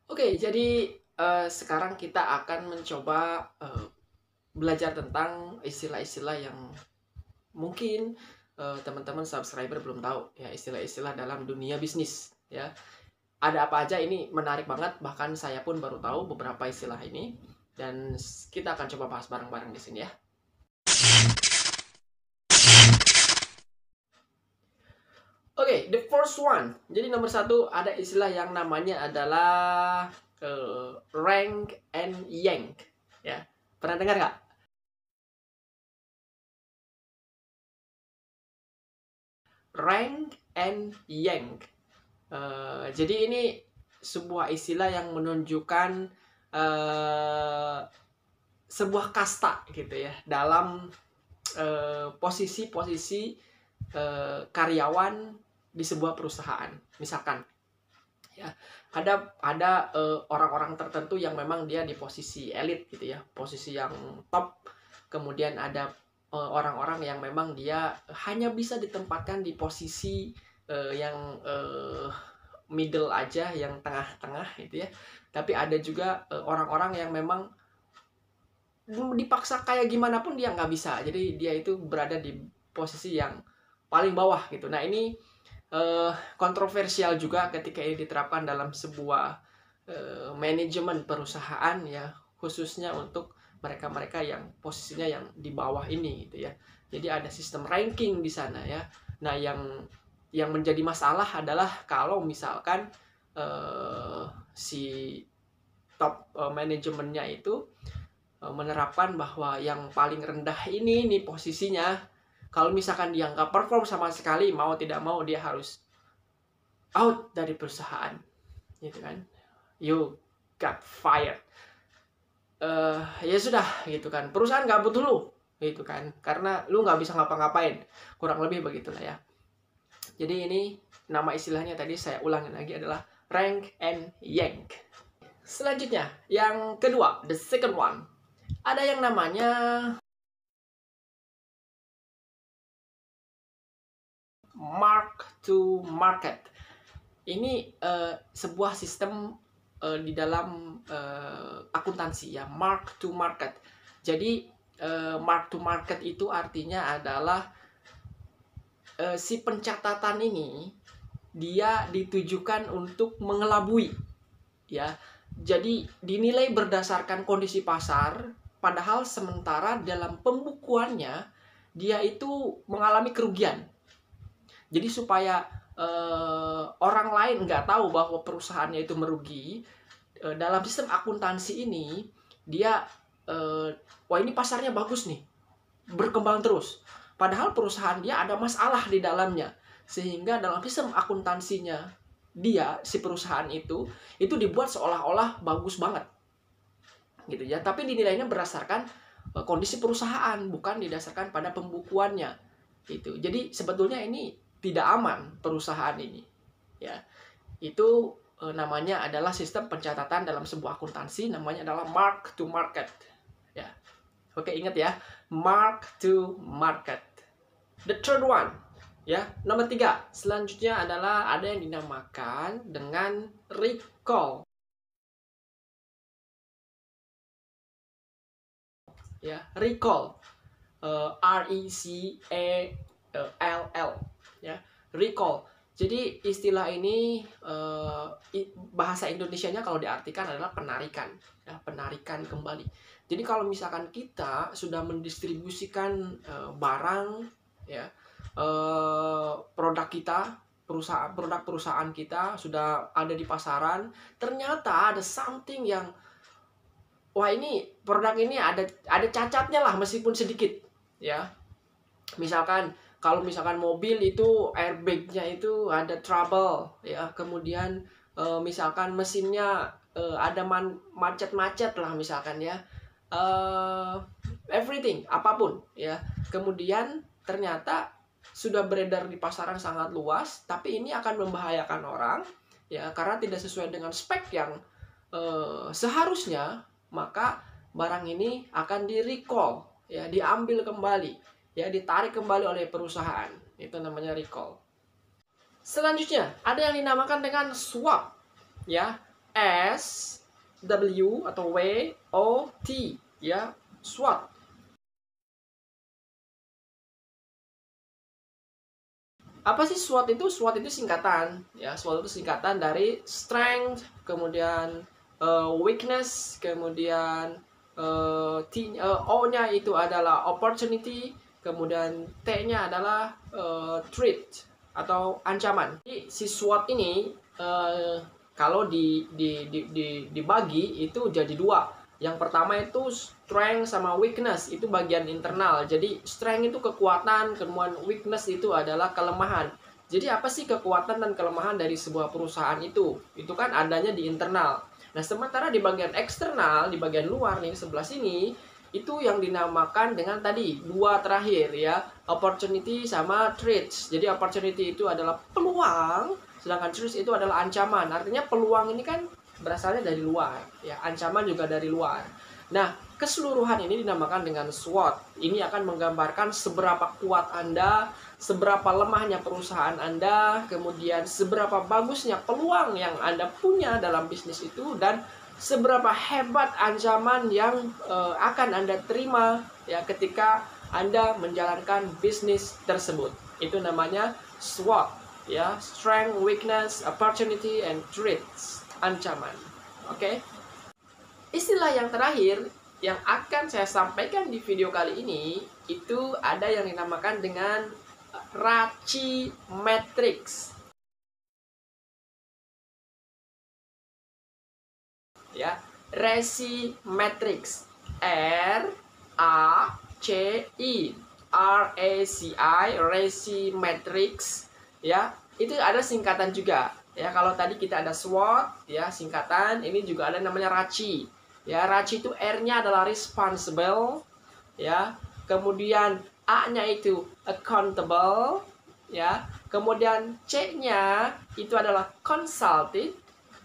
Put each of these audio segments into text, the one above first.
Oke, jadi sekarang kita akan mencoba belajar tentang istilah-istilah yang mungkin teman-teman subscriber belum tahu ya, istilah-istilah dalam dunia bisnis ya. Ada apa aja ini menarik banget, bahkan saya pun baru tahu beberapa istilah ini dan kita akan coba bahas bareng-bareng di sini ya. Oke, the first one. Jadi nomor satu ada istilah yang namanya adalah rank and yank ya. Pernah dengar nggak? Rank and yank. Jadi ini sebuah istilah yang menunjukkan sebuah kasta gitu ya dalam posisi-posisi karyawan di sebuah perusahaan. Misalkan ya ada orang-orang tertentu yang memang dia di posisi elit gitu ya, posisi yang top. Kemudian ada orang-orang yang memang dia hanya bisa ditempatkan di posisi yang middle aja, yang tengah-tengah gitu ya. Tapi ada juga orang-orang yang memang dipaksa kayak gimana pun dia nggak bisa. Jadi dia itu berada di posisi yang paling bawah gitu. Nah ini kontroversial juga ketika ini diterapkan dalam sebuah manajemen perusahaan ya, khususnya untuk mereka-mereka yang posisinya yang di bawah ini gitu ya. Jadi ada sistem ranking di sana ya. Nah yang menjadi masalah adalah kalau misalkan si top manajemennya itu menerapkan bahwa yang paling rendah ini nih posisinya, kalau misalkan dia nggak perform sama sekali, mau tidak mau dia harus out dari perusahaan gitu kan, you got fired. Ya sudah gitu kan, perusahaan nggak butuh lu gitu kan, karena lu nggak bisa ngapa-ngapain, kurang lebih begitulah ya. Jadi ini nama istilahnya tadi saya ulangin lagi adalah rank and yank. Selanjutnya yang kedua, the second one, ada yang namanya mark to market. Ini sebuah sistem di dalam akuntansi ya, mark to market. Jadi mark to market itu artinya adalah si pencatatan ini dia ditujukan untuk mengelabui ya. Jadi dinilai berdasarkan kondisi pasar, padahal sementara dalam pembukuannya dia itu mengalami kerugian. Jadi supaya orang lain nggak tahu bahwa perusahaannya itu merugi, dalam sistem akuntansi ini dia wah ini pasarnya bagus nih, berkembang terus. Padahal perusahaan dia ada masalah di dalamnya, sehingga dalam sistem akuntansinya dia si perusahaan itu dibuat seolah-olah bagus banget gitu ya, tapi dinilainya berdasarkan kondisi perusahaan, bukan didasarkan pada pembukuannya gitu. Jadi sebetulnya ini tidak aman perusahaan ini ya. Itu namanya adalah sistem pencatatan dalam sebuah akuntansi, namanya adalah mark to market ya. Oke, ingat ya, mark to market. The third one ya, nomor 3 selanjutnya adalah ada yang dinamakan dengan recall ya, recall, RECALL ya, recall. Jadi istilah ini bahasa Indonesianya kalau diartikan adalah penarikan ya, penarikan kembali. Jadi kalau misalkan kita sudah mendistribusikan barang ya, produk kita, produk perusahaan kita sudah ada di pasaran, ternyata ada something yang wah ini produk ini ada cacatnya lah meskipun sedikit ya. Misalkan kalau misalkan mobil itu airbagnya itu ada trouble ya, kemudian misalkan mesinnya ada macet-macet lah misalkan ya, everything apapun ya, kemudian ternyata sudah beredar di pasaran sangat luas, tapi ini akan membahayakan orang ya karena tidak sesuai dengan spek yang seharusnya, maka barang ini akan di-recall ya, diambil kembali ya, ditarik kembali oleh perusahaan. Itu namanya recall. Selanjutnya ada yang dinamakan dengan swap ya. S W atau W O T, ya, SWOT. Apa sih SWOT itu? SWOT itu singkatan, ya. SWOT itu singkatan dari strength, kemudian weakness, kemudian O-nya itu adalah opportunity, kemudian T-nya adalah threat atau ancaman. Jadi si SWOT ini kalau dibagi itu jadi dua. Yang pertama itu strength sama weakness, itu bagian internal. Jadi strength itu kekuatan, kemudian weakness itu adalah kelemahan. Jadi apa sih kekuatan dan kelemahan dari sebuah perusahaan itu? Itu kan adanya di internal. Nah, sementara di bagian eksternal, di bagian luar nih sebelah sini, itu yang dinamakan dengan tadi dua terakhir, ya, opportunity sama threats. Jadi opportunity itu adalah peluang, sedangkan threats itu adalah ancaman. Artinya peluang ini kan berasalnya dari luar, ya, ancaman juga dari luar. Nah, keseluruhan ini dinamakan dengan SWOT. Ini akan menggambarkan seberapa kuat Anda, seberapa lemahnya perusahaan Anda, kemudian seberapa bagusnya peluang yang Anda punya dalam bisnis itu, dan seberapa hebat ancaman yang akan Anda terima, ya, ketika Anda menjalankan bisnis tersebut. Itu namanya SWOT, ya, strength, weakness, opportunity, and threats, ancaman. Oke. Istilah yang terakhir yang akan saya sampaikan di video kali ini itu ada yang dinamakan dengan RACI Matrix. Ya, RACI Matrix. R A C I RACI Matrix, ya. Itu ada singkatan juga. Ya, kalau tadi kita ada SWOT, ya, singkatan, ini juga ada namanya RACI. Ya, RACI itu R-nya adalah responsible, ya. Kemudian A-nya itu accountable, ya. Kemudian C-nya itu adalah consulted,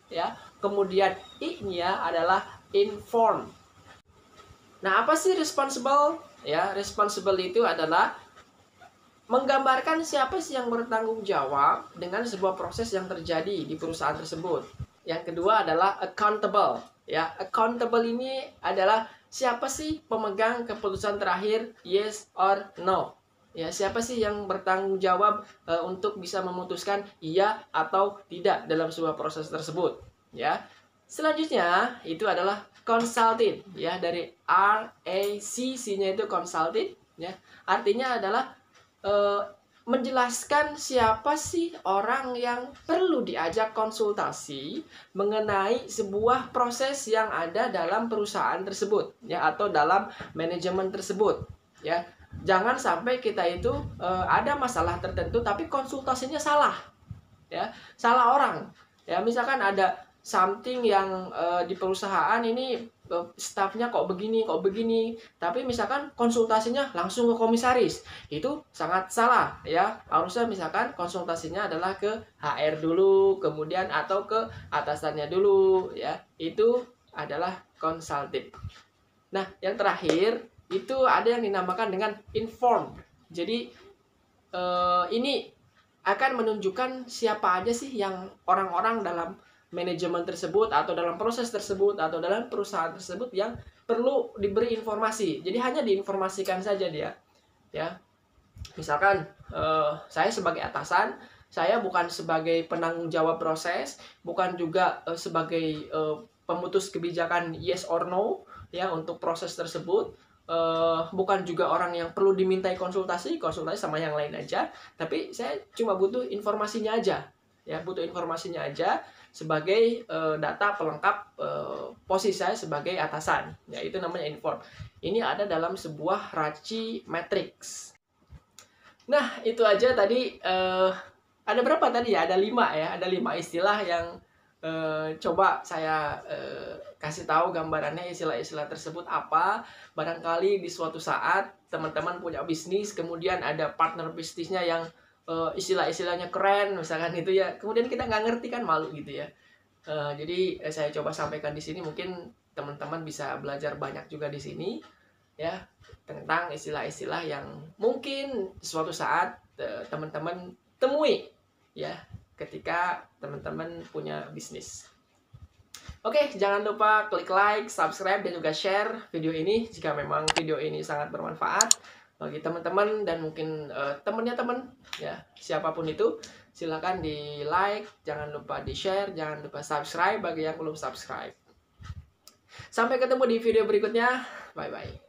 ya. Kemudian I-nya adalah inform. Nah, apa sih responsible? Ya, responsible itu adalah menggambarkan siapa sih yang bertanggung jawab dengan sebuah proses yang terjadi di perusahaan tersebut. Yang kedua adalah accountable. Ya, accountable ini adalah siapa sih pemegang keputusan terakhir yes or no. Ya, siapa sih yang bertanggung jawab untuk bisa memutuskan iya atau tidak dalam sebuah proses tersebut. Ya. Selanjutnya itu adalah consulted, ya, dari RACC-nya itu consulted, ya. Artinya adalah menjelaskan siapa sih orang yang perlu diajak konsultasi mengenai sebuah proses yang ada dalam perusahaan tersebut, ya, atau dalam manajemen tersebut, ya. Jangan sampai kita itu ada masalah tertentu tapi konsultasinya salah, ya, salah orang, ya. Misalkan ada something yang di perusahaan ini stafnya kok begini, tapi misalkan konsultasinya langsung ke komisaris, itu sangat salah, ya. Harusnya misalkan konsultasinya adalah ke HR dulu, kemudian atau ke atasannya dulu, ya. Itu adalah konsultif. Nah, yang terakhir itu ada yang dinamakan dengan inform. Jadi ini akan menunjukkan siapa aja sih yang orang-orang dalam manajemen tersebut atau dalam proses tersebut atau dalam perusahaan tersebut yang perlu diberi informasi. Jadi hanya diinformasikan saja dia, ya. Misalkan saya sebagai atasan, saya bukan sebagai penanggung jawab proses, bukan juga sebagai pemutus kebijakan yes or no, ya, untuk proses tersebut. Bukan juga orang yang perlu dimintai konsultasi sama yang lain aja, tapi saya cuma butuh informasinya aja, ya, butuh informasinya aja sebagai data pelengkap posisi saya sebagai atasan, ya, itu namanya inform. Ini ada dalam sebuah RACI Matrix. Nah, itu aja tadi. Ada berapa tadi ya? Ada 5, ya, ada 5 istilah yang coba saya kasih tahu gambarannya istilah-istilah tersebut apa. Barangkali di suatu saat teman-teman punya bisnis, kemudian ada partner bisnisnya yang istilah-istilahnya keren, misalkan itu, ya. Kemudian kita nggak ngerti kan, malu gitu, ya. Jadi saya coba sampaikan di sini, mungkin teman-teman bisa belajar banyak juga di sini, ya, tentang istilah-istilah yang mungkin suatu saat teman-teman temui, ya, ketika teman-teman punya bisnis. Oke, jangan lupa klik like, subscribe, dan juga share video ini jika memang video ini sangat bermanfaat bagi teman-teman dan mungkin temennya teman ya, siapapun itu. Silahkan di like, jangan lupa di share, jangan lupa subscribe bagi yang belum subscribe. Sampai ketemu di video berikutnya. Bye bye.